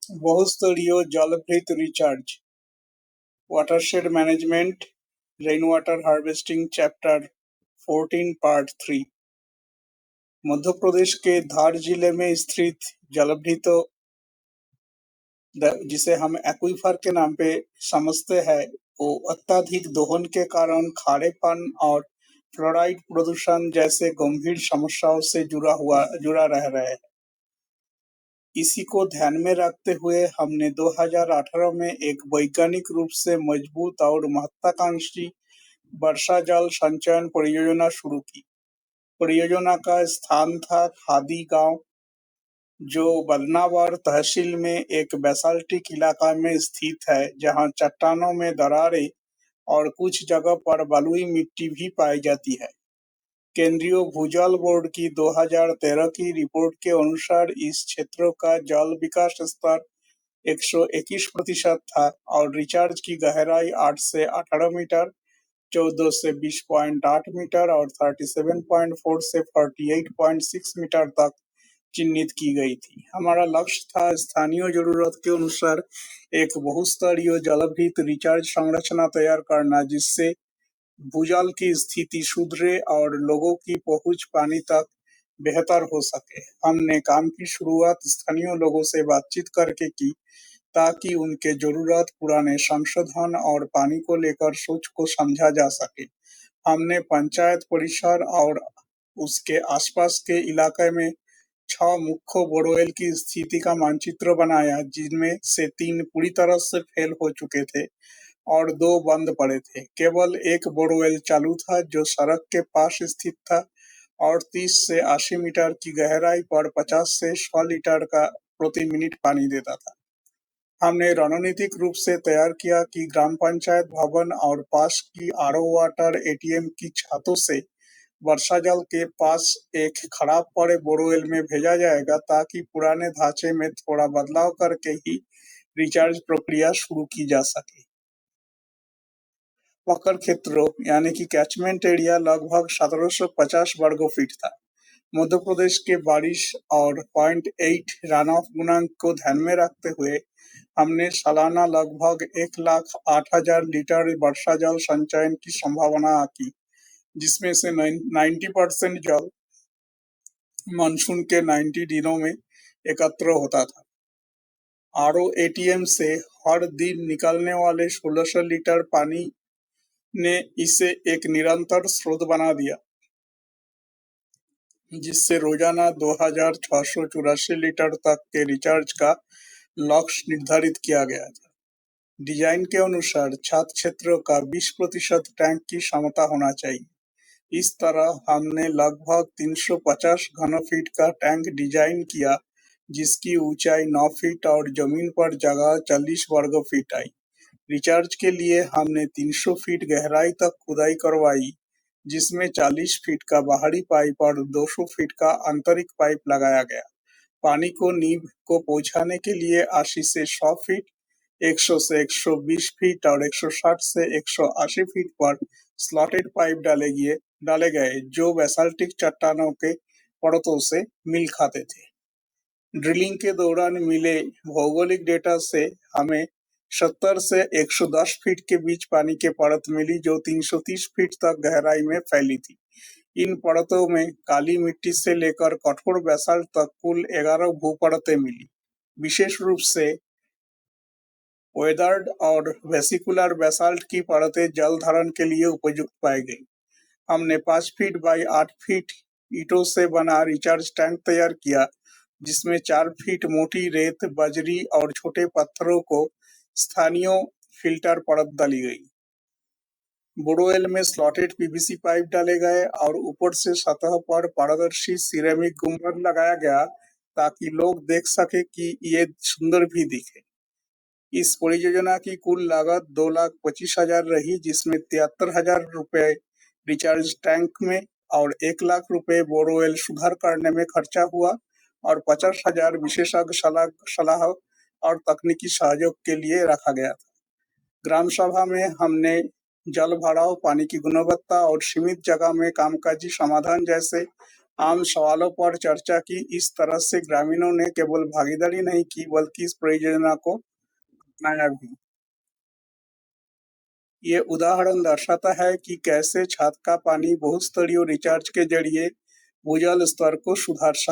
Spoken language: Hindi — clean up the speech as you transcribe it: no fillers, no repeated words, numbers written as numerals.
बहुस्तरीय जलभृत रिचार्ज, watershed management, rain water harvesting chapter 14 part 3। Madhya Pradesh के धार जिले में स्थित जलभृत, जिसे हम एक्वीफर के नाम पे समझते हैं, वो अत्यधिक दोहन के कारण खारेपन और फ्लोराइड प्रदूषण जैसे गंभीर समस्याओं से जुड़ा रह रहे हैं। इसी को ध्यान में रखते हुए हमने 2018 में एक वैज्ञानिक रूप से मजबूत और महत्वाकांक्षी वर्षा जल संचयन परियोजना शुरू की। परियोजना का स्थान था खादी गांव, जो बदनावर तहसील में एक बेसाल्टिक इलाका में स्थित है, जहां चट्टानों में दरारें और कुछ जगह पर बलुई मिट्टी भी पाई जाती है। केंद्रीय भूजल बोर्ड की 2013 की रिपोर्ट के अनुसार इस क्षेत्र का जल विकास स्तर 121% था और रिचार्ज की गहराई 8 से 18 मीटर, 14 से 20.8 मीटर और 37.4 से 48.6 मीटर तक चिन्हित की गई थी। हमारा लक्ष्य था स्थानीय जरूरत के अनुसार एक बहुस्तरीय जलभृत रिचार्ज संरचना तैयार करना, जिससे भूजल की स्थिति सुधरे और लोगों की पहुंच पानी तक बेहतर हो सके। हमने काम की शुरुआत स्थानीय लोगों से बातचीत करके की, ताकि उनके जरूरत, पुराने संशोधन और पानी को लेकर सोच को समझा जा सके। हमने पंचायत परिसर और उसके आसपास के इलाके में 6 मुख्य बोरवेल की स्थिति का मानचित्र बनाया, जिनमें से 3 पूरी तरह से फेल हो चुके थे और 2 बंद पड़े थे। केवल एक बोरवेल चालू था, जो सड़क के पास स्थित था और 30 से 80 मीटर की गहराई पर 50 से 100 लीटर का प्रति मिनट पानी देता था। हमने रणनीतिक रूप से तैयार किया कि ग्राम पंचायत भवन और पास की आरओ वाटर एटीएम की छतों से वर्षा जल के पास एक खराब पड़े बोरवेल में भेजा जाएगा, ताकि पुराने ढांचे में थोड़ा बदलाव करके ही रिचार्ज प्रक्रिया शुरू की जा सके। पकड़ क्षेत्र यानी कि कैचमेंट एरिया लगभग 1750 वर्ग फीट था। मध्य प्रदेश के बारिश और 0.8 रन ऑफ गुणांक को ध्यान में रखते हुए हमने सालाना लगभग 1,08,000 लीटर वर्षा जल संचयन की संभावना आकी, जिसमें से 90% जल मानसून के 90 दिनों में एकत्र होता था। आरओ एटीएम से हर दिन निकलने वाले 1600 लीटर पानी ने इसे एक निरंतर स्रोत बना दिया, जिससे रोजाना 2,684 लीटर तक के रिचार्ज का लक्ष्य निर्धारित किया गया था। डिजाइन के अनुसार छत क्षेत्र का 20% टैंक की क्षमता होना चाहिए। इस तरह हमने लगभग 350 घन फीट का टैंक डिजाइन किया, जिसकी ऊंचाई 9 फीट और जमीन पर जगह 40 वर्ग फीट आई। रिचार्ज के लिए हमने 300 फीट गहराई तक खुदाई करवाई, जिसमें 40 फीट का बाहरी पाइप और 200 फीट का आंतरिक पाइप लगाया गया। पानी को नींव को पहुंचाने के लिए 80 से 100 फीट, 100 से 120 फीट और 160 से 180 फीट पर स्लॉटेड पाइप डाले गए, जो बेसाल्टिक चट्टानों के परतों से मिल खाते थे। ड्रिलिंग के दौरान मिले भौगोलिक डेटा से हमें 70 से 110 फीट के बीच पानी की परत मिली, जो 330 फीट तक गहराई में फैली थी। इन परतों में काली मिट्टी से लेकर कठोर बेसाल्ट तक कुल 11 भूपरतें मिली। विशेष रूप से वेदर्ड और वेसिकुलर बेसाल्ट की परतें जल धारण के लिए उपयुक्त पाई गई। हमने 5 फीट बाई 8 फीट ईंटों से बना रिचार्ज टैंक तैयार किया, जिसमें 4 फीट मोटी रेत, बजरी और छोटे पत्थरों को स्थानीय फिल्टर परत डाली गई। बोरवेल में स्लॉटेड पीवीसी पाइप डाले गए और ऊपर से सतह पर पारदर्शी सिरेमिक गुंबद लगाया गया, ताकि लोग देख सके कि ये सुंदर भी दिखे। इस परियोजना की कुल लागत 2,25,000 रही, जिसमें 73,000 रुपए रिचार्ज टैंक में और 1 लाख रुपए बोरवेल सुधार करने में खर्चा हुआ और 50,000 विशेषज्ञ सलाह और तकनीकी सहयोग के लिए रखा गया था। ग्राम सभा में हमने जल भराव, पानी की गुणवत्ता और सीमित जगह में कामकाजी समाधान जैसे आम सवालों पर चर्चा की। इस तरह से ग्रामीणों ने केवल भागीदारी नहीं की बल्कि इस परियोजना को अपनाया भी। ये उदाहरण दर्शाता है कि कैसे छत का पानी बहुस्तरीय रिचार्ज के जरिए भूजल स्तर को सुधार सकता